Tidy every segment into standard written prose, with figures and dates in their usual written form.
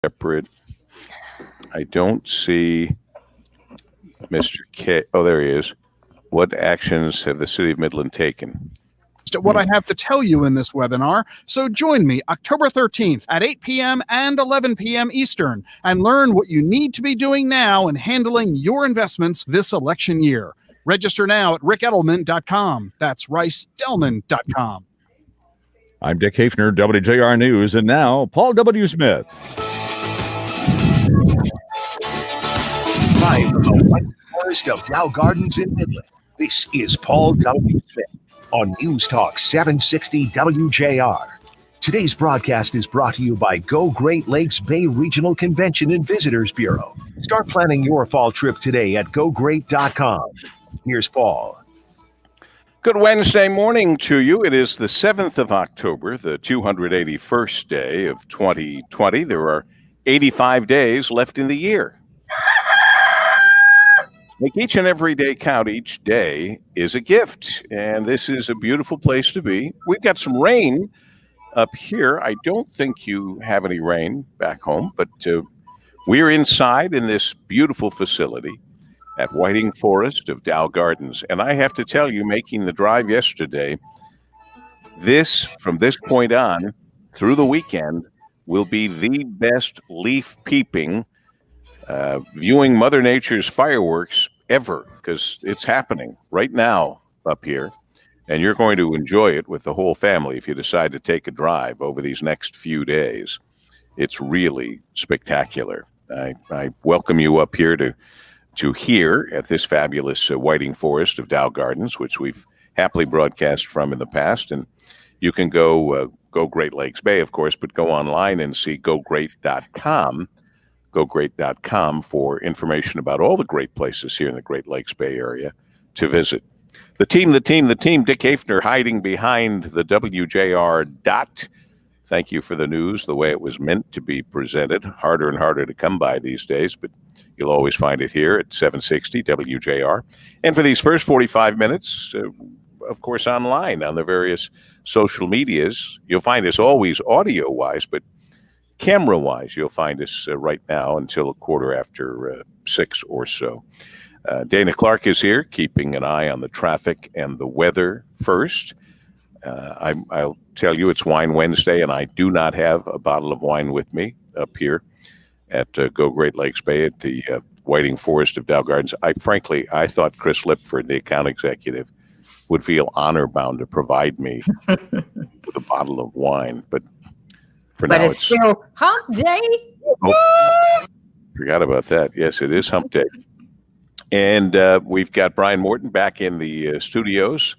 separate. I don't see Mr. K. Oh, there he is. What actions have the City of Midland taken? What I have to tell you in this webinar, so join me October 13th at 8 p.m. and 11 p.m. Eastern and learn what you need to be doing now in handling your investments this election year. Register now at rickedelman.com. That's ricedelman.com. I'm Dick Hafner, WJR News, and now Paul W. Smith. Live from the White Forest of Dow Gardens in Midland, this is Paul W. Smith on News Talk 760 WJR. Today's broadcast is brought to you by Go Great Lakes Bay Regional Convention and Visitors Bureau. Start planning your fall trip today at gogreat.com. Here's Paul. Good Wednesday morning to you. It is the 7th of October, the 281st day of 2020. There are 85 days left in the year. Make each and every day count. Each day is a gift, and this is a beautiful place to be. We've got some rain up here. I don't think you have any rain back home, but we're inside in this beautiful facility at Whiting Forest of Dow Gardens. And I have to tell you, making the drive yesterday, from this point on through the weekend, will be the best leaf peeping, viewing Mother Nature's fireworks ever, because it's happening right now up here. And you're going to enjoy it with the whole family if you decide to take a drive over these next few days. It's really spectacular. I welcome you up here to here at this fabulous Whiting Forest of Dow Gardens, which we've happily broadcast from in the past. And you can go Great Lakes Bay, of course, but go online and see gogreat.com, gogreat.com for information about all the great places here in the Great Lakes Bay area to visit. The team, Dick Hafner hiding behind the WJR dot. Thank you for the news, the way it was meant to be presented. Harder and harder to come by these days, but you'll always find it here at 760 WJR. And for these first 45 minutes, of course, online on the various social medias, you'll find us always audio-wise, but camera-wise, you'll find us right now until 6:15 or so. Dana Clark is here, keeping an eye on the traffic and the weather first. I'll tell you, it's Wine Wednesday, and I do not have a bottle of wine with me up here at Go Great Lakes Bay at the Whiting Forest of Dow Gardens. I thought Chris Lipford, the account executive, would feel honor-bound to provide me with a bottle of wine. But now it's still hump day. Oh, forgot about that. Yes, it is hump day. And we've got Brian Morton back in the studios.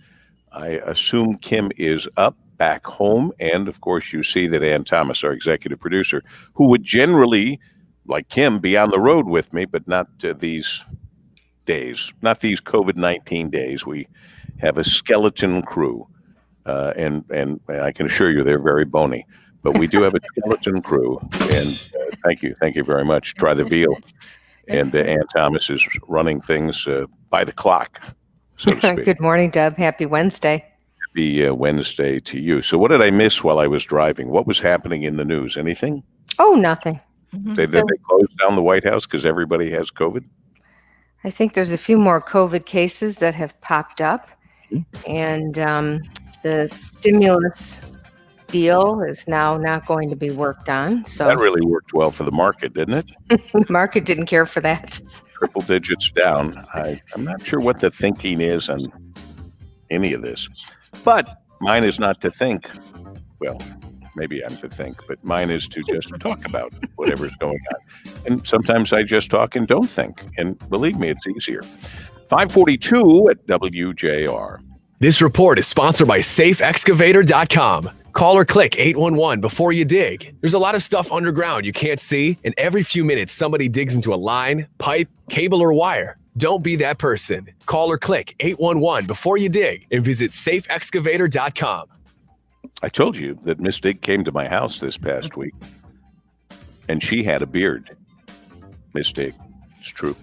I assume Kim is up back home. And, of course, you see that Ann Thomas, our executive producer, who would generally, like Kim, be on the road with me, but not these days, not these COVID-19 days. We have a skeleton crew, and I can assure you they're very bony. But we do have a skeleton crew, and thank you very much. Try the veal. And Ann Thomas is running things by the clock, so to speak. Good morning, Deb. Happy Wednesday. Happy Wednesday to you. So what did I miss while I was driving? What was happening in the news? Anything? Oh, nothing. They closed down the White House because everybody has COVID? I think there's a few more COVID cases that have popped up. And the stimulus deal is now not going to be worked on. So that really worked well for the market, didn't it? The market didn't care for that. Triple digits down. I'm not sure what the thinking is on any of this, but mine is not to think. Well, maybe I'm to think, but mine is to just talk about whatever's going on. And sometimes I just talk and don't think. And believe me, it's easier. 5:42 at WJR. This report is sponsored by SafeExcavator.com. Call or click 811 before you dig. There's a lot of stuff underground you can't see, and every few minutes somebody digs into a line, pipe, cable, or wire. Don't be that person. Call or click 811 before you dig and visit SafeExcavator.com. I told you that Miss Dig came to my house this past week, and she had a beard. Miss Dig. It's true.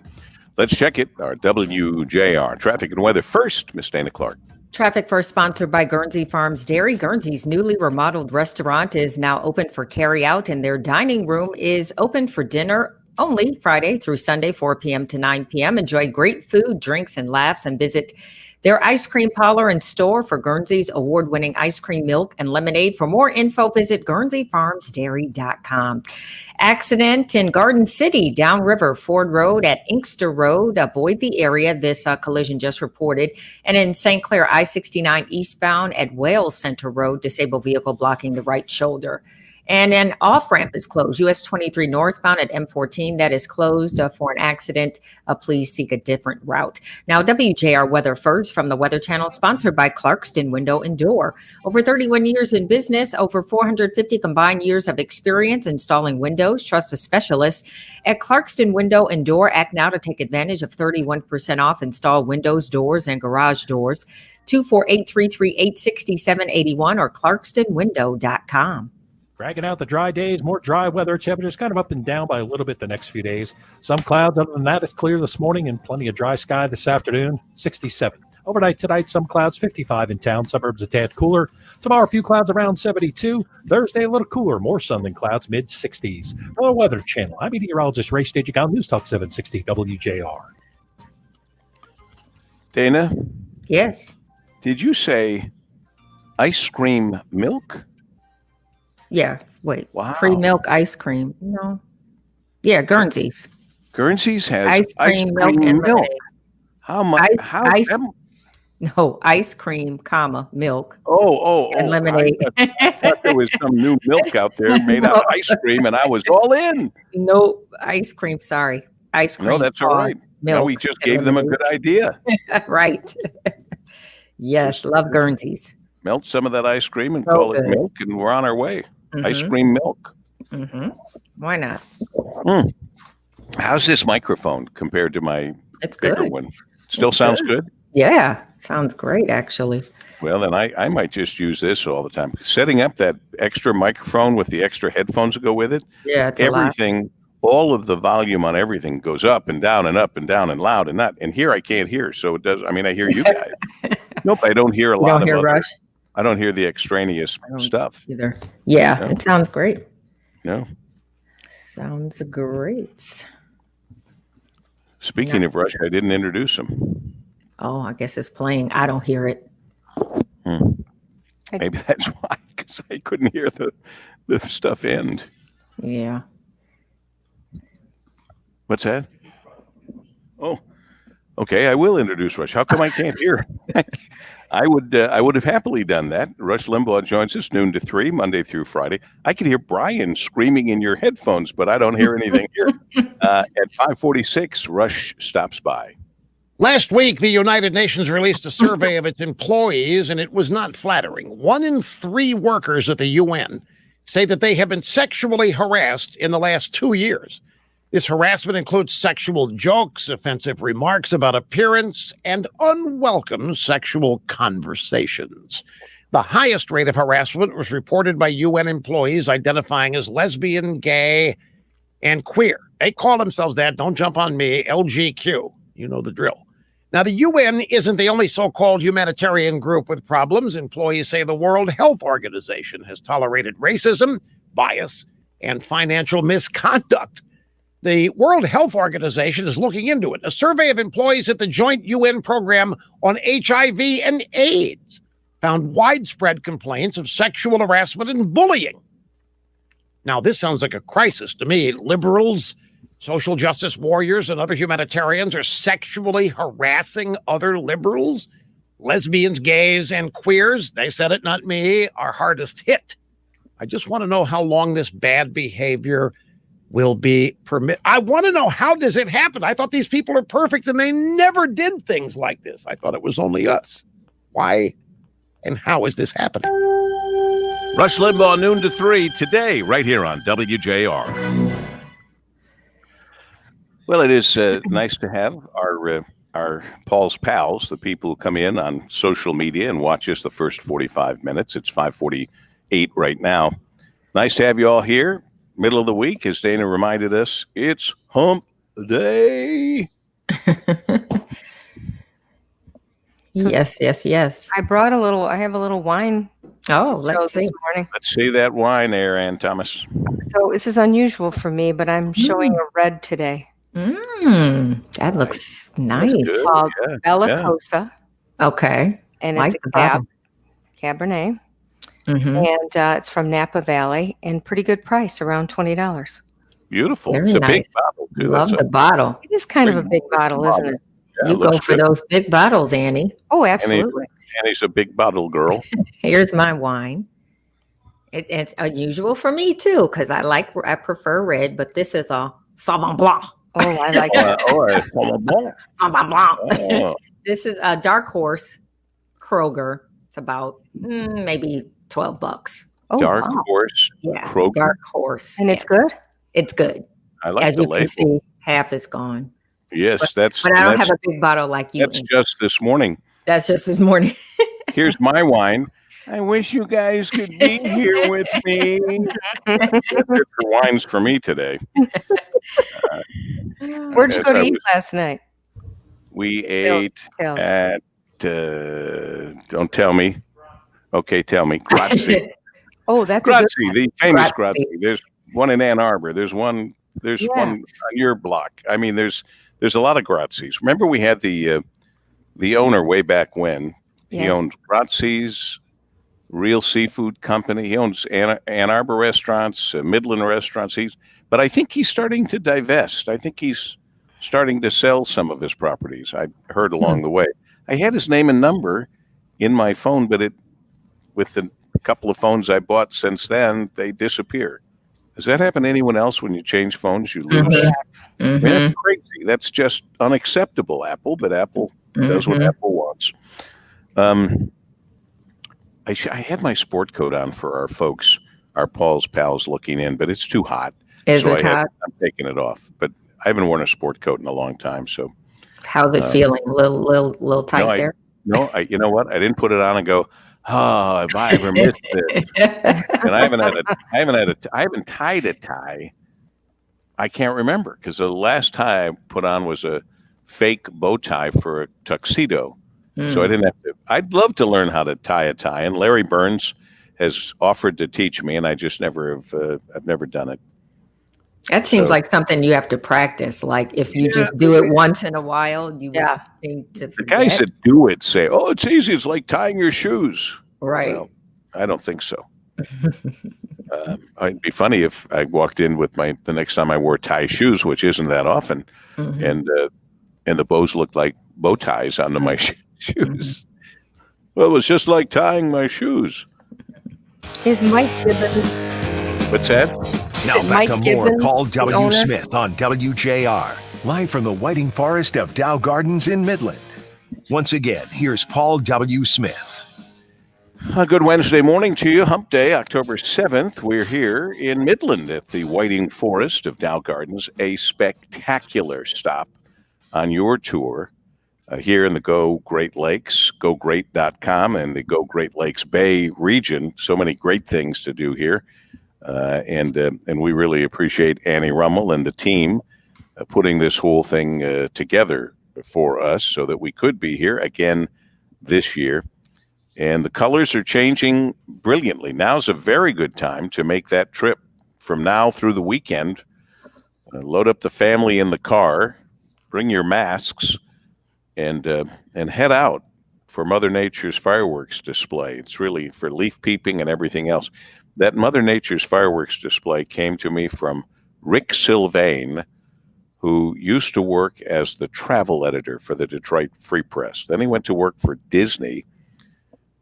Let's check it. Our WJR Traffic and Weather first, Miss Dana Clark. Traffic First, sponsored by Guernsey Farms Dairy. Guernsey's newly remodeled restaurant is now open for carry-out, and their dining room is open for dinner only Friday through Sunday, 4 p.m. to 9 p.m. Enjoy great food, drinks, and laughs, and visit their ice cream parlor and store for Guernsey's award-winning ice cream, milk, and lemonade. For more info, visit GuernseyFarmsDairy.com. Accident in Garden City, downriver Ford Road at Inkster Road. Avoid the area. This collision just reported. And in St. Clair, I-69 eastbound at Wales Center Road, disabled vehicle blocking the right shoulder. And an off-ramp is closed. US 23 northbound at M14, that is closed for an accident. Please seek a different route. Now, WJR Weather first from the Weather Channel, sponsored by Clarkston Window and Door. Over 31 years in business, over 450 combined years of experience installing windows. Trust a specialist at Clarkston Window and Door. Act now to take advantage of 31% off installed windows, doors, and garage doors. 248-338-6781 or clarkstonwindow.com. Dragging out the dry days, more dry weather. Temperatures kind of up and down by a little bit the next few days. Some clouds. Other than that, it's clear this morning and plenty of dry sky this afternoon. 67. Overnight tonight, some clouds. 55 in town. Suburbs a tad cooler. Tomorrow, a few clouds around 72. Thursday, a little cooler. More sun than clouds. Mid-60s. For the Weather Channel, I'm meteorologist Ray Stagik on News Talk 760 WJR. Dana? Yes. Did you say ice cream milk? Yeah. Wait. Wow. Free milk ice cream. No. Yeah, Guernsey's. Guernsey's has Ice cream, milk, and lemonade. How much? No, ice cream, comma, milk. And lemonade. I thought there was some new milk out there made out of ice cream, and I was all in. No, ice cream. Sorry. Ice cream. No, that's all right. Milk. No, we just gave them a good idea. Right. Yes, love Guernseys. Melt some of that ice cream and So call it good. milk, and we're on our way. Ice Mhm. cream milk. Mm-hmm. Why not? How's this microphone compared to my It's bigger good. one? Still sounds good? Yeah, sounds great, actually. Well, then I might just use this all the time. Setting up that extra microphone with the extra headphones that go with it, Yeah, it's a lot. everything, all of the volume on everything goes up and down and up and down and loud and not. And here I can't hear, so it does. I mean, I hear you guys. Nope, I don't hear a You lot don't of hear other. Rush I don't hear the extraneous I don't stuff. either. Yeah, No. it sounds great. No. Sounds great. Speaking of Rush, I didn't introduce him. Oh, I guess it's playing. I don't hear it. Maybe that's why, because I couldn't hear the stuff end. Yeah. What's that? Oh, okay. I will introduce Rush. How come I can't hear? I would have happily done that. Rush Limbaugh joins us noon to 3, Monday through Friday. I could hear Brian screaming in your headphones, but I don't hear anything here. At 5:46, Rush stops by. Last week, the United Nations released a survey of its employees, and it was not flattering. 1 in 3 workers at the UN say that they have been sexually harassed in the last 2 years. This harassment includes sexual jokes, offensive remarks about appearance, and unwelcome sexual conversations. The highest rate of harassment was reported by UN employees identifying as lesbian, gay, and queer. They call themselves that. Don't jump on me. LGQ. You know the drill. Now, the UN isn't the only so-called humanitarian group with problems. Employees say the World Health Organization has tolerated racism, bias, and financial misconduct. The World Health Organization is looking into it. A survey of employees at the joint UN program on HIV and AIDS found widespread complaints of sexual harassment and bullying. Now, this sounds like a crisis to me. Liberals, social justice warriors, and other humanitarians are sexually harassing other liberals. Lesbians, gays, and queers, they said it, not me, are hardest hit. I just want to know how long this bad behavior will be permitted. I want to know, how does it happen? I thought these people are perfect and they never did things like this. I thought it was only us. Why and how is this happening? Rush Limbaugh, noon to 3, today, right here on WJR. Well, it is nice to have our Paul's pals, the people who come in on social media and watch us the first 45 minutes. It's 5:48 right now. Nice to have you all here. Middle of the week, as Dana reminded us, it's hump day. So Yes. I brought I have a little wine Oh, show let's see. this morning. Let's see that wine there, Ann Thomas. So this is unusual for me, but I'm showing a red today. That looks nice. Good. Called Yeah, Bella yeah. Cosa, Okay. and Like it's the a cab, bottle. Cabernet, Mm-hmm. and it's from Napa Valley, and pretty good price, around $20. Beautiful. Very It's a big nice. bottle, too. Love That's the bottle. It is kind of a big bottle, isn't it? Yeah, You go looks for good. those big bottles, Annie. Oh, absolutely. Annie's a big bottle girl. Here's my wine. It's unusual for me too, because I prefer red, but this is a Sauvignon Blanc. Oh, I like it. Sauvignon Blanc. Oh, This is a Dark Horse Kroger. It's about maybe $12. Oh, Dark wow. Horse Yeah, Kroger. Dark Horse. And it's good? It's good. I like As the you can label. see, half is gone. Yes, that's But I don't that's, have a big bottle like you. that's just this morning. That's just this morning. Here's my wine. I wish you guys could be here with me. Good for wines for me today. Where'd you go to I eat was- last night? We ate Tales. at, don't tell me. Okay, tell me. Grazie. Oh, that's a good Grazie, the famous Grazie. Grazie. There's one in Ann Arbor. There's one on your block. I mean, there's a lot of Grazies. Remember we had the owner way back when. He Yeah. owned Grazie's Real Seafood Company. He owns Ann Arbor restaurants, Midland restaurants. But I think he's starting to divest. I think he's starting to sell some of his properties. I heard along the way. I had his name and number in my phone, but with the couple of phones I bought since then, they disappear. Does that happen to anyone else when you change phones? You lose. I mean, that's crazy. That's just unacceptable, Apple. But Apple does what Apple wants. I had my sport coat on for our folks, our Paul's pals looking in, but it's too hot. Is so it hot? I'm taking it off. But I haven't worn a sport coat in a long time. So How's it feeling? A little tight there? You know what? I didn't put it on and go, oh, have I ever missed this? And I haven't tied a tie. I can't remember because the last tie I put on was a fake bow tie for a tuxedo. So I didn't have to. I'd love to learn how to tie a tie, and Larry Burns has offered to teach me, and I just never have. I've never done it. That seems like something you have to practice. Like if you just do it once in a while, you would seem to forget. The guys that do it say, "Oh, it's easy. It's like tying your shoes." Right. Well, I don't think so. It'd be funny if I walked in with the next time I wore tie shoes, which isn't that often, and the bows looked like bow ties onto my shoes. Well, it was just like tying my shoes. Is Mike Gibbons? What's that? Now it back Mike to more Gibbons, Paul the W. owner? Smith on WJR, live from the Whiting Forest of Dow Gardens in Midland. Once again, here's Paul W. Smith. A good Wednesday morning to you. Hump Day, October 7th. We're here in Midland at the Whiting Forest of Dow Gardens, a spectacular stop on your tour here in the Go Great Lakes, gogreat.com, and the Go Great Lakes Bay region. So many great things to do here. And we really appreciate Annie Rummel and the team putting this whole thing together for us so that we could be here again this year. And the colors are changing brilliantly. Now's a very good time to make that trip from now through the weekend. Load up the family in the car, bring your masks, and head out for Mother Nature's fireworks display. It's really for leaf peeping and everything else. That Mother Nature's fireworks display came to me from Rick Sylvain, who used to work as the travel editor for the Detroit Free Press. Then he went to work for Disney.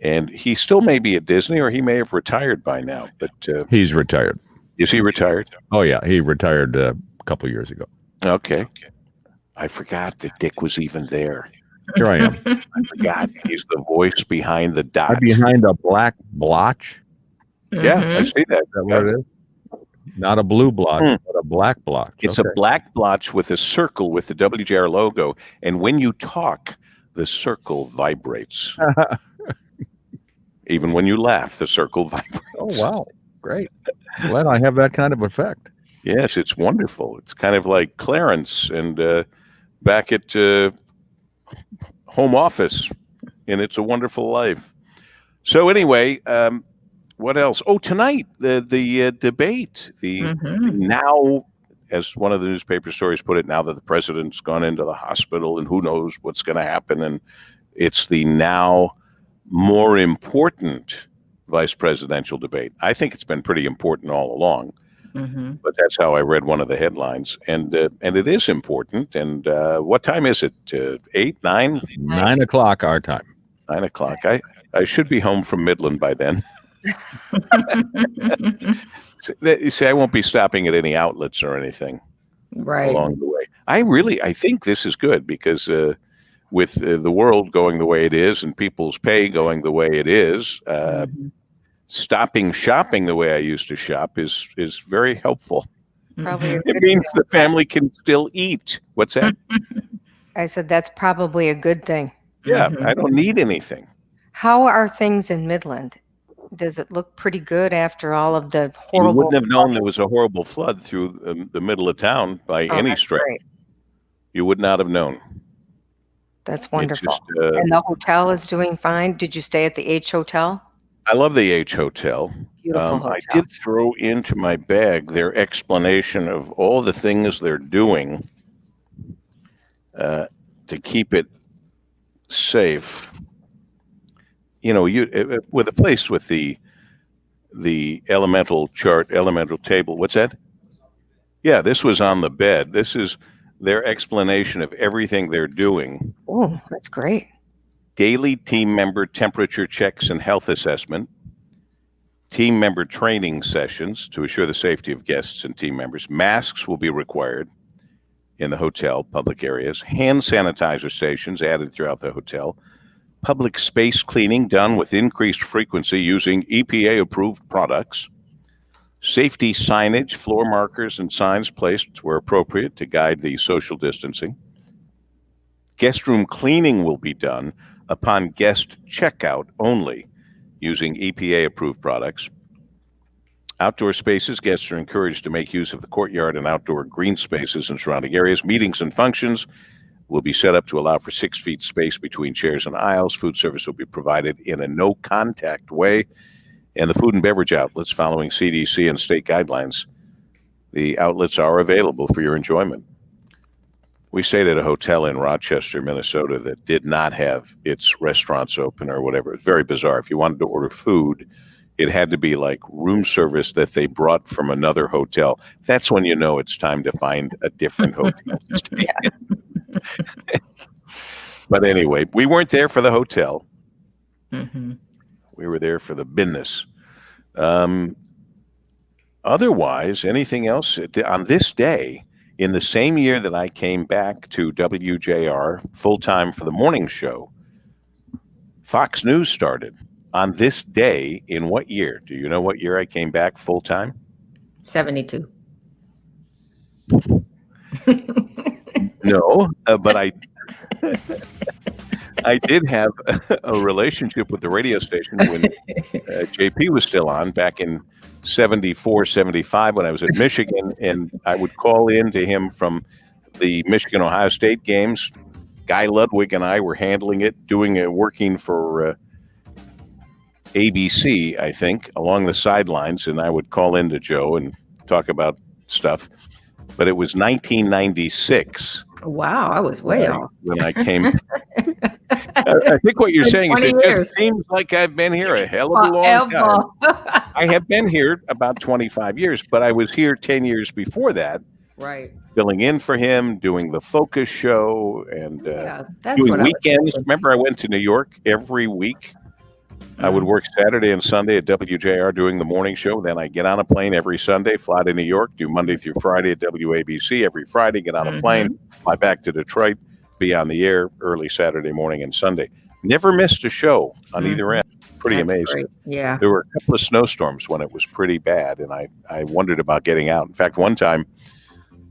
And he still may be at Disney, or he may have retired by now. But He's retired. Is he retired? Oh, yeah. He retired a couple years ago. Okay. I forgot that Dick was even there. Here I am. I forgot. He's the voice behind the dot. I'm behind a black blotch. Yeah, I see that. Is that what it is? Not a blue blotch, but a black blotch. It's a black blotch with a circle with the WJR logo. And when you talk, the circle vibrates. Even when you laugh, the circle vibrates. Oh, wow. Great. Glad I have that kind of effect. Yes, it's wonderful. It's kind of like Clarence and back at home office in It's a Wonderful Life. So anyway, what else? Oh, tonight, the debate, now, as one of the newspaper stories put it, now that the president's gone into the hospital and who knows what's going to happen, and it's the now more important vice presidential debate. I think it's been pretty important all along, but that's how I read one of the headlines, and it is important. And what time is it? 8, 9? 9 o'clock our time. 9 o'clock. I should be home from Midland by then. You see, I won't be stopping at any outlets or anything along the way. I think this is good because with the world going the way it is and people's pay going the way it is, stopping shopping the way I used to shop is very helpful. Probably It means the family can still eat. What's that? I said that's probably a good thing. Yeah, I don't need anything. How are things in Midland? Does it look pretty good after all of the You horrible? wouldn't have known there was a horrible flood through the middle of town by any that's stretch. great. You would not have known. That's wonderful. Just, and the hotel is doing fine. Did you stay at the H Hotel? I love the H Hotel. Beautiful hotel. I did throw into my bag their explanation of all the things they're doing to keep it safe. You know, with a place with the elemental table. What's that? Yeah, this was on the bed. This is their explanation of everything they're doing. Oh, that's great. Daily team member temperature checks and health assessment. Team member training sessions to assure the safety of guests and team members. Masks will be required in the hotel, public areas. Hand sanitizer stations added throughout the hotel. Public space cleaning done with increased frequency using EPA-approved products. Safety signage, floor markers, and signs placed where appropriate to guide the social distancing. Guest room cleaning will be done upon guest checkout only using EPA-approved products. Outdoor spaces, guests are encouraged to make use of the courtyard and outdoor green spaces in surrounding areas. Meetings and functions will be set up to allow for 6 feet space between chairs and aisles. Food service will be provided in a no-contact way. And the food and beverage outlets, following CDC and state guidelines, the outlets are available for your enjoyment. We stayed at a hotel in Rochester, Minnesota that did not have its restaurants open or whatever. It was very bizarre. If you wanted to order food, it had to be like room service that they brought from another hotel. That's when you know it's time to find a different hotel to stay in. But anyway, we weren't there for the hotel. We were there for the business. Otherwise, anything else? On this day, in the same year that I came back to WJR full-time for the morning show, Fox News started. On this day, in what year? Do you know what year I came back full-time? 72. No, but I did have a relationship with the radio station when JP was still on back in 74, 75 when I was at Michigan, and I would call in to him from the Michigan-Ohio State games. Guy Ludwig and I were handling it, working for ABC, I think, along the sidelines, and I would call in to Joe and talk about stuff. But it was 1996. Wow, I was way off. When I came. I think what you're saying is it just seems like I've been here a hell of a long time. I have been here about 25 years, but I was here 10 years before that. Right. Filling in for him, doing the Focus show, and doing weekends. Remember, I went to New York every week. I would work Saturday and Sunday at WJR doing the morning show. Then I get on a plane every Sunday, fly to New York, do Monday through Friday at WABC. Every Friday, get on a plane, fly back to Detroit, be on the air early Saturday morning and Sunday. Never missed a show on either end. Pretty amazing. Great. Yeah. There were a couple of snowstorms when it was pretty bad, and I wondered about getting out. In fact, one time,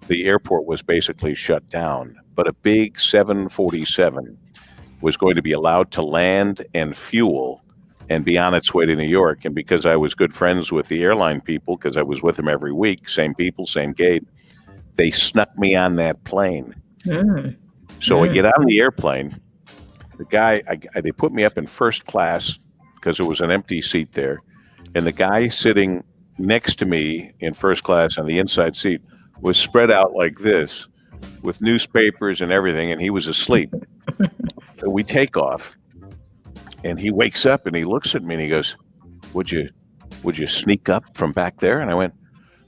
the airport was basically shut down, but a big 747 was going to be allowed to land and fuel and be on its way to New York. And because I was good friends with the airline people, because I was with them every week, same people, same gate, they snuck me on that plane. So I get on the airplane, the guy, they put me up in first class because there was an empty seat there. And the guy sitting next to me in first class on the inside seat was spread out like this with newspapers and everything, and he was asleep. So we take off, and he wakes up and he looks at me and he goes, would you sneak up from back there? And I went,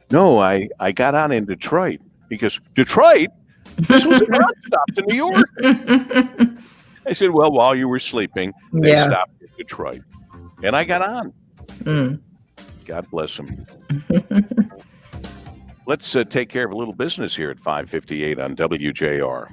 no, I got on in Detroit. He goes, Detroit? This was a nonstop to New York. I said, well, while you were sleeping, they stopped in Detroit. And I got on. God bless him. Let's take care of a little business here at 5:58 on WJR.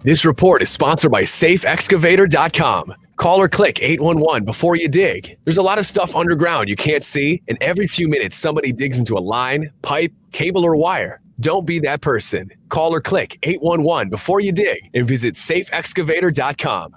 This report is sponsored by SafeExcavator.com. Call or click 811 before you dig. There's a lot of stuff underground you can't see, and every few minutes somebody digs into a line, pipe, cable, or wire. Don't be that person. Call or click 811 before you dig and visit SafeExcavator.com.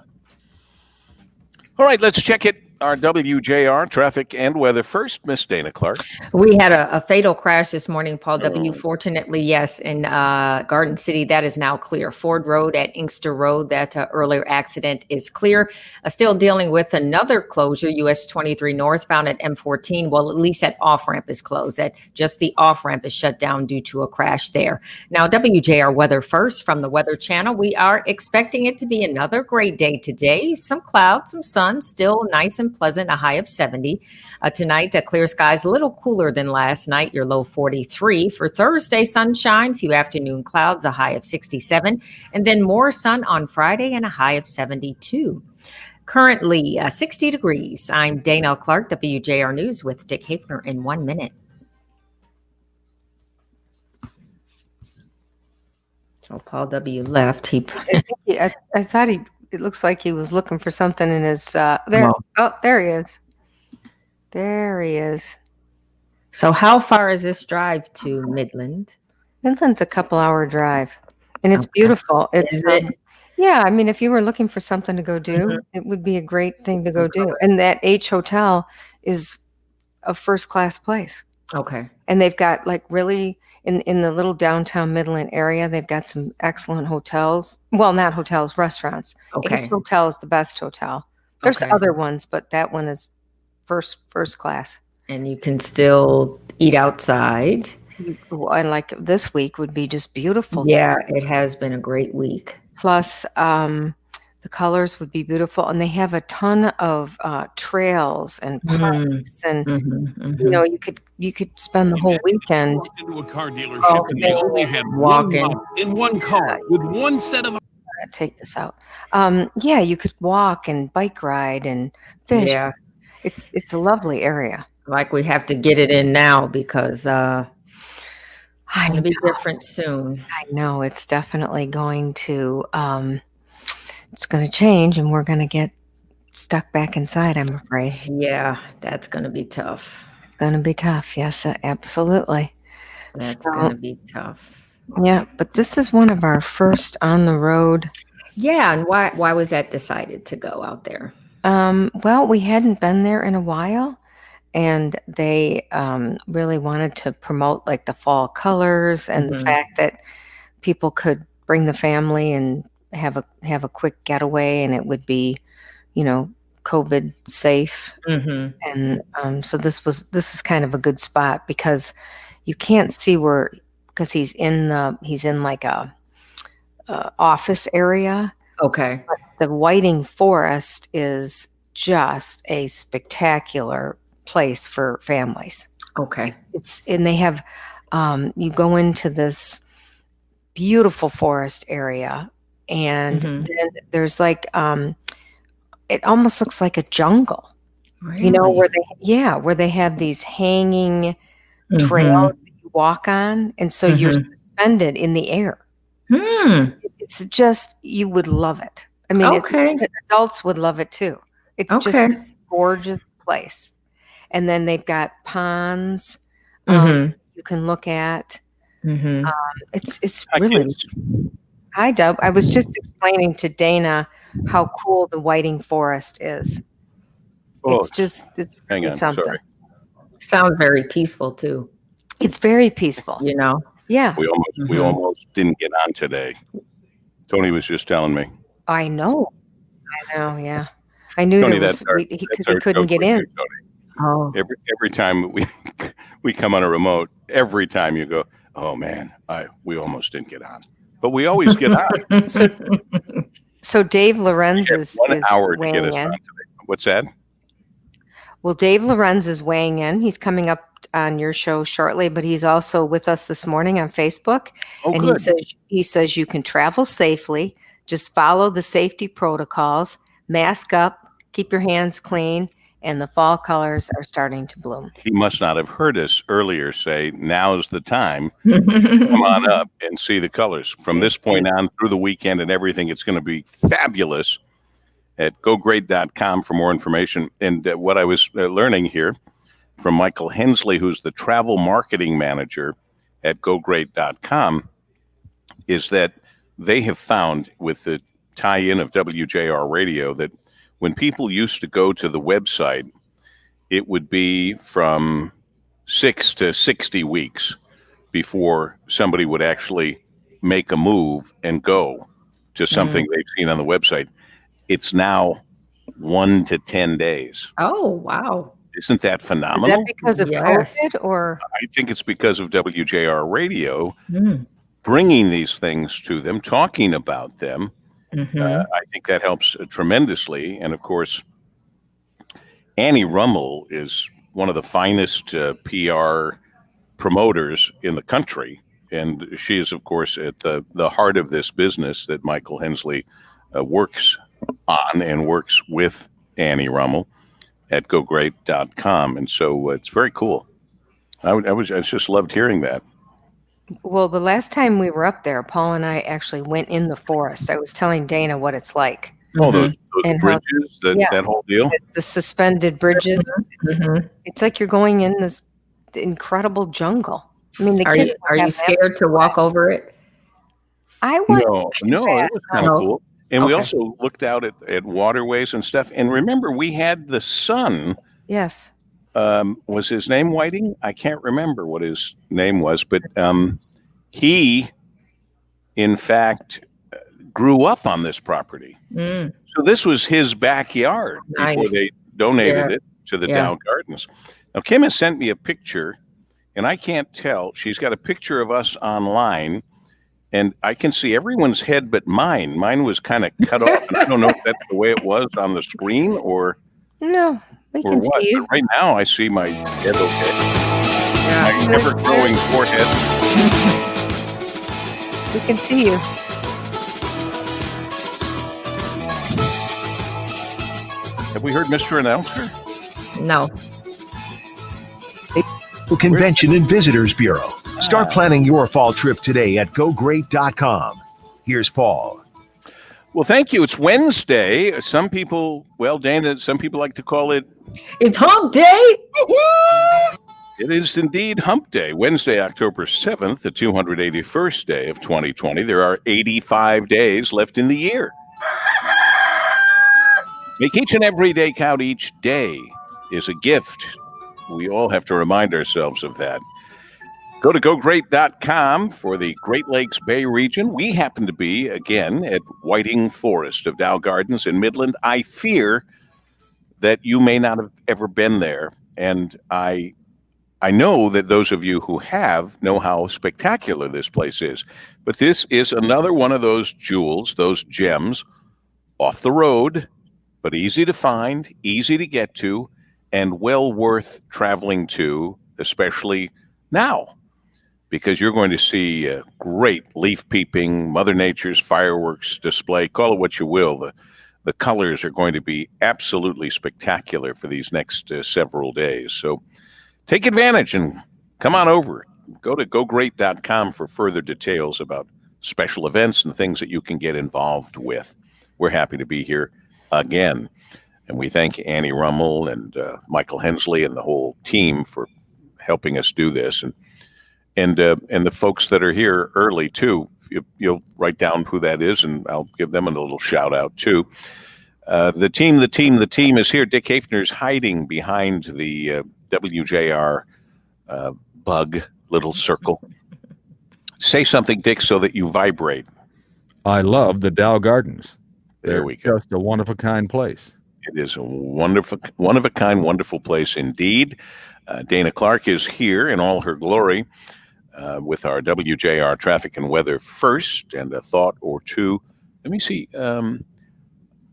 All right, let's check it. Our WJR traffic and weather first, Miss Dana Clark. We had a fatal crash this morning, Paul W. Fortunately, yes, in Garden City. That is now clear. Ford Road at Inkster Road, that earlier accident is clear. Still dealing with another closure, US 23 northbound at M14. Well, at least that off-ramp is closed. Just the off-ramp is shut down due to a crash there. Now, WJR weather first from the Weather Channel. We are expecting it to be another great day today. Some clouds, some sun, still nice and pleasant, a high of 70. Tonight, clear skies, a little cooler than last night, your low 43. For Thursday, sunshine, few afternoon clouds, a high of 67. And then more sun on Friday and a high of 72. Currently 60 degrees. I'm Dana Clark, WJR News with Dick Hafner in 1 minute. So Paul W. left. I thought it looks like he was looking for something in his there. Oh, there he is. There he is. So how far is this drive to Midland? Midland's a couple-hour drive, and it's beautiful. It's yeah. I mean, if you were looking for something to go do, it would be a great thing to go do. And that H Hotel is a first-class place. Okay. And they've got like really in the little downtown Midland area, they've got some excellent hotels. Well, not hotels, restaurants. Okay. H Hotel is the best hotel. There's other ones, but that one is first class. And you can still eat outside. And like this week would be just beautiful. Yeah, it has been a great week. Plus, the colors would be beautiful, and they have a ton of trails and parks, and you know, you could spend the whole weekend into a car dealership, and they only had walking one in one car with one set of. Take this out. Yeah, you could walk and bike ride and fish. Yeah, it's a lovely area. Like we have to get it in now because it's going to be different soon. I know it's definitely going to. It's going to change, and we're going to get stuck back inside, I'm afraid. Yeah, that's going to be tough. It's going to be tough. Yes, absolutely. That's going to be tough. Yeah, but this is one of our first on the road. Yeah, and why was that decided to go out there? Well, we hadn't been there in a while, and they really wanted to promote like the fall colors and the fact that people could bring the family and have a quick getaway, and it would be, you know, COVID safe. And so this is kind of a good spot because you can't see because he's in like a office area. Okay. But the Whiting Forest is just a spectacular place for families. Okay. And they have you go into this beautiful forest area. And then there's like, it almost looks like a jungle, you know, where they have these hanging trails that you walk on. And so you're suspended in the air. It's just, you would love it. I mean, adults would love it too. It's just a gorgeous place. And then they've got ponds you can look at. It's really... Hi, Dub. I was just explaining to Dana how cool the Whiting Forest is. It's hang on, something. sorry. Sounds very peaceful too. It's very peaceful. You know? Yeah. We almost didn't get on today. Tony was just telling me. I know. I know, yeah. I knew Tony, there was because he couldn't get in. Oh, Every time we come on a remote, every time you go, oh man, we almost didn't get on, but we always get on. So Dave Lorenz is 1 hour to get weighing us in. on today. What's that? Well, Dave Lorenz is weighing in. He's coming up on your show shortly, but he's also with us this morning on Facebook. Oh, and good. he says you can travel safely. Just follow the safety protocols, mask up, keep your hands clean, and the fall colors are starting to bloom. He must not have heard us earlier say, now's the time. Come on up and see the colors. From this point on through the weekend and everything, it's going to be fabulous. At gogreat.com for more information. And what I was learning here from Michael Hensley, who's the travel marketing manager at gogreat.com, is that they have found with the tie-in of WJR radio that when people used to go to the website, it would be from 6 to 60 weeks before somebody would actually make a move and go to something they've seen on the website. It's now 1 to 10 days. Oh, wow. Isn't that phenomenal? Is that because of COVID or? I think it's because of WJR radio bringing these things to them, talking about them. I think that helps tremendously. And of course, Annie Rummel is one of the finest PR promoters in the country. And she is, of course, at the heart of this business that Michael Hensley works on and works with Annie Rummel at gogreat.com. And so it's very cool. I just loved hearing that. Well, the last time we were up there, Paul and I actually went in the forest. I was telling Dana what it's like. Oh, those bridges, that whole deal? The suspended bridges. It's like you're going in this incredible jungle. I mean, Are you scared to walk over it? I was. No, it was kind of cool. And we also looked out at waterways and stuff. And remember, we had the son. Yes. Was his name Whiting? I can't remember what his name was, but he, in fact, grew up on this property. So this was his backyard before they donated it to the Dow Gardens. Now, Kim has sent me a picture, and I can't tell. She's got a picture of us online. And I can see everyone's head but mine. Mine was kind of cut off. And I don't know if that's the way it was on the screen or we can what. see you. But right now, I see my head okay. My ever-growing forehead. We can see you. Have we heard Mr. Announcer? No. Convention and Visitors Bureau. Start planning your fall trip today at gogreat.com. Here's Paul. Well, thank you. It's Wednesday. Some people, Dana, some people like to call it... It's Hump Day! It is indeed Hump Day. Wednesday, October 7th, the 281st day of 2020. There are 85 days left in the year. Make each and every day count. Each day is a gift. We all have to remind ourselves of that. Go to gogreat.com for the Great Lakes Bay region. We happen to be, again, at Whiting Forest of Dow Gardens in Midland. I fear that you may not have ever been there. And I know that those of you who have know how spectacular this place is. But this is another one of those jewels, those gems, off the road, but easy to find, easy to get to, and well worth traveling to, especially now. Because you're going to see a great leaf peeping, Mother Nature's fireworks display. Call it what you will. The colors are going to be absolutely spectacular for these next several days. So take advantage and come on over. Go to gogreat.com for further details about special events and things that you can get involved with. We're happy to be here again. And we thank Annie Rummel and Michael Hensley and the whole team for helping us do this. And the folks that are here early, too, you'll write down who that is, and I'll give them a little shout-out, too. The team is here. Dick Hafner's hiding behind the WJR bug little circle. Say something, Dick, so that you vibrate. I love the Dow Gardens. There we go. Just a one-of-a-kind place. It is a wonderful, one-of-a-kind, wonderful place indeed. Dana Clark is here in all her glory with our WJR Traffic and Weather first, and a thought or two. Let me see.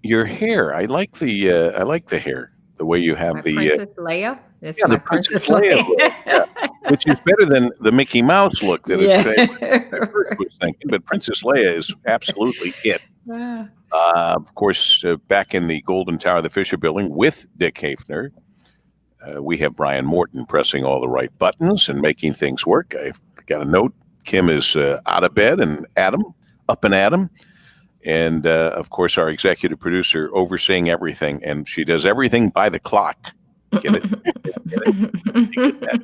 Your hair. I like the hair. The way you have My the Princess Leia. It's yeah, my the Princess Princess Leia look, yeah, which is better than the Mickey Mouse look that I first was thinking. But Princess Leia is absolutely it. Of course, back in the Golden Tower of the Fisher Building with Dick Hafner, we have Brian Morton pressing all the right buttons and making things work. I've got a note. Kim is out of bed, and Adam up and Adam. And, of course, our executive producer overseeing everything. And she does everything by the clock. Get it? Get it? You get that?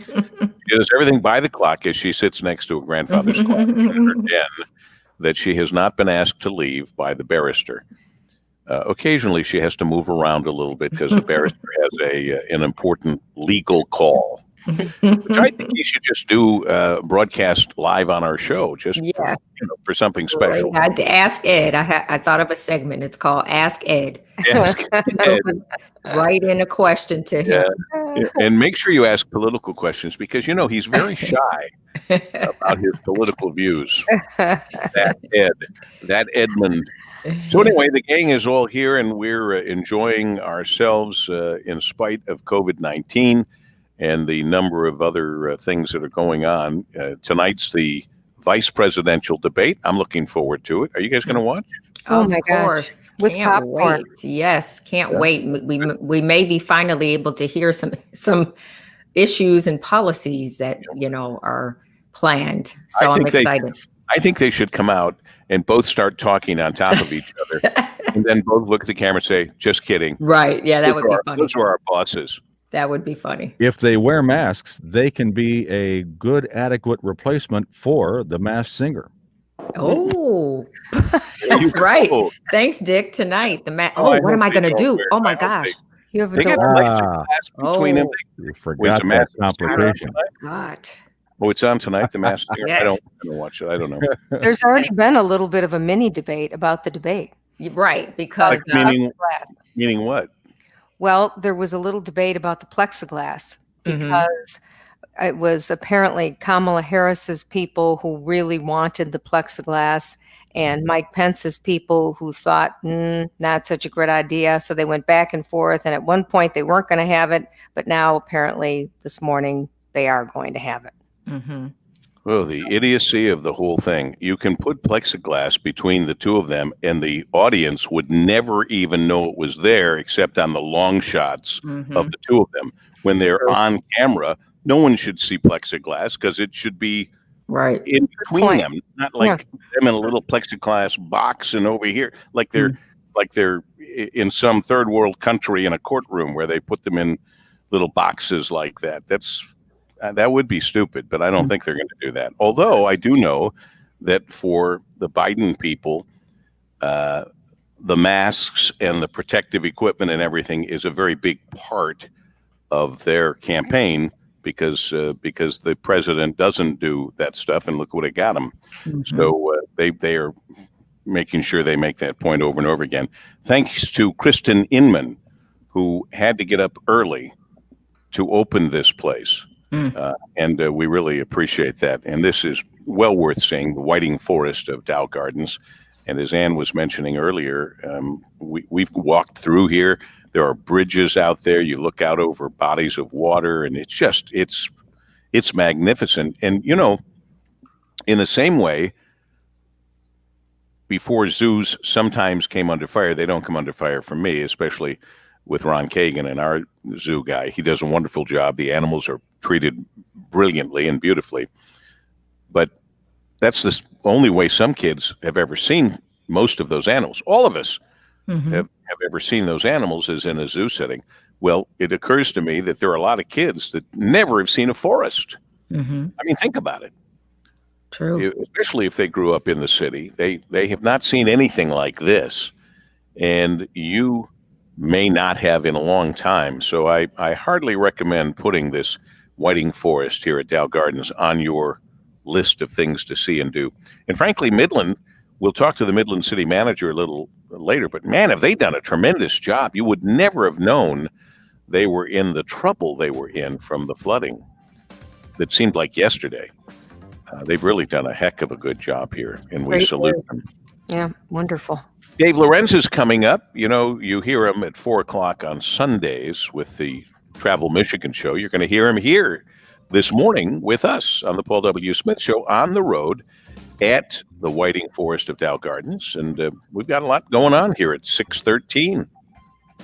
Yeah. She does everything by the clock as she sits next to her grandfather's clock in her den that she has not been asked to leave by the barrister. Occasionally, she has to move around a little bit because the barrister has an important legal call. Which I think you should just do broadcast live on our show, just for something special. Right. Ask Ed. I thought of a segment. It's called Ask Ed. Ask Ed. Write in a question to him. Yeah. And make sure you ask political questions because, he's very shy about his political views. That Edmund. So anyway, the gang is all here and we're enjoying ourselves in spite of COVID-19. And the number of other things that are going on. Tonight's the vice presidential debate. I'm looking forward to it. Are you guys going to watch? Oh my gosh. With Can't popcorn. wait. Yes, can't wait. We may be finally able to hear some issues and policies that, are planned. So I'm excited. I think they should come out and both start talking on top of each other and then both look at the camera and say, just kidding. Right. Yeah, that would be funny. Those are our bosses. That would be funny. If they wear masks, they can be a good, adequate replacement for the masked singer. Oh, that's right. Thanks, Dick. Tonight, what am I going to do? Oh my gosh, you have a between them. You forgot that complication. God. Oh, it's on tonight. The masked singer. Yes. I don't watch it. I don't know. There's already been a little bit of a mini debate about the debate. Right, because meaning what? Well, there was a little debate about the plexiglass because it was apparently Kamala Harris's people who really wanted the plexiglass and Mike Pence's people who thought, not such a great idea. So they went back and forth. And at one point they weren't going to have it. But now apparently this morning they are going to have it. Well, the idiocy of the whole thing. You can put plexiglass between the two of them and the audience would never even know it was there except on the long shots of the two of them. When they're on camera, no one should see plexiglass because it should be right in between them, not like them in a little plexiglass box and over here, like they're in some third world country in a courtroom where they put them in little boxes like that. That would be stupid, but I don't think they're going to do that. Although I do know that for the Biden people, the masks and the protective equipment and everything is a very big part of their campaign because the president doesn't do that stuff, and look what it got him. So they are making sure they make that point over and over again. Thanks to Kristen Inman, who had to get up early to open this place. And we really appreciate that. And this is well worth seeing, the Whiting Forest of Dow Gardens. And as Ann was mentioning earlier, we've walked through here. There are bridges out there. You look out over bodies of water, and it's magnificent. And, in the same way, before zoos sometimes came under fire, they don't come under fire from me, especially with Ron Kagan and our zoo guy. He does a wonderful job. The animals are treated brilliantly and beautifully. But that's the only way some kids have ever seen most of those animals. All of us have ever seen those animals is in a zoo setting. Well, it occurs to me that there are a lot of kids that never have seen a forest. I mean, think about it. True. Especially if they grew up in the city. They have not seen anything like this. And you may not have in a long time. So I hardly recommend putting this Whiting Forest here at Dow Gardens on your list of things to see and do. And frankly, Midland, We'll talk to the Midland City manager a little later, but man, have they done a tremendous job. You would never have known they were in the trouble they were in from the flooding that seemed like yesterday. They've really done a heck of a good job here, and we salute them. Yeah, wonderful. Dave Lorenz is coming up. You know, you hear him at 4 o'clock on Sundays with the Travel Michigan show. You're going to hear him here this morning with us on the Paul W. Smith Show on the road at the Whiting Forest of Dow Gardens. And we've got a lot going on here at 6:13.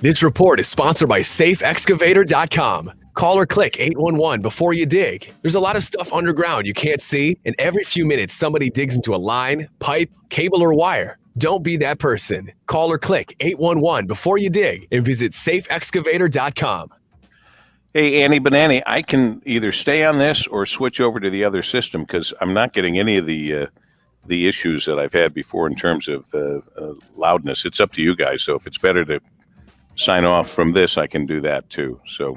This report is sponsored by SafeExcavator.com. Call or click 811 before you dig. There's a lot of stuff underground you can't see, and every few minutes somebody digs into a line, pipe, cable, or wire. Don't be that person. Call or click 811 before you dig and visit SafeExcavator.com. Hey, Annie Banani, I can either stay on this or switch over to the other system because I'm not getting any of the issues that I've had before in terms of loudness. It's up to you guys. So if it's better to sign off from this, I can do that too. So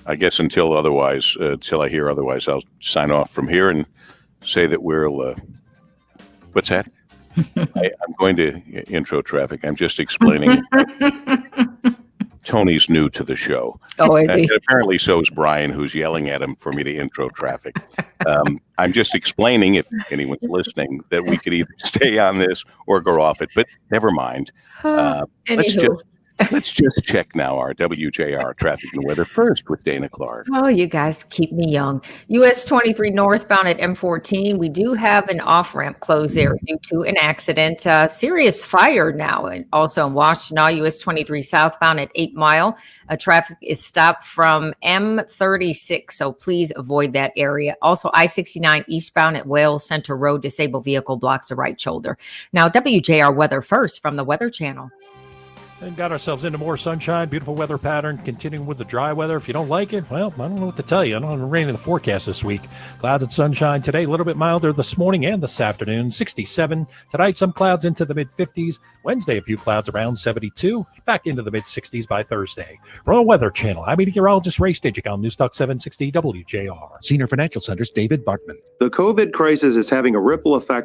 I guess until I hear otherwise, I'll sign off from here and say that we'll. What's that? I'm going to intro traffic. I'm just explaining. Tony's new to the show. Oh, is he? And apparently so is Brian, who's yelling at him for me to intro traffic. I'm just explaining, if anyone's listening, that we could either stay on this or go off it, but never mind. Let's just check now our WJR traffic and weather first with Dana Clark. Oh, you guys keep me young. US 23 northbound at M14. We do have an off-ramp closed there due to an accident. Serious fire now, and also in Washtenaw. US 23 southbound at 8 Mile. Traffic is stopped from M36, so please avoid that area. Also, I-69 eastbound at Wales Center Road. Disabled vehicle blocks the right shoulder. Now, WJR weather first from the Weather Channel. And got ourselves into more sunshine, beautiful weather pattern, continuing with the dry weather. If you don't like it, well, I don't know what to tell you. I don't have rain in the forecast this week. Clouds and sunshine today, a little bit milder this morning and this afternoon, 67. Tonight, some clouds into the mid-50s. Wednesday, a few clouds around 72. Back into the mid-60s by Thursday. From the Weather Channel, I'm meteorologist Ray Stidgick on News Talk 760 WJR. Senior Financial Center's David Bartman. The COVID crisis is having a ripple effect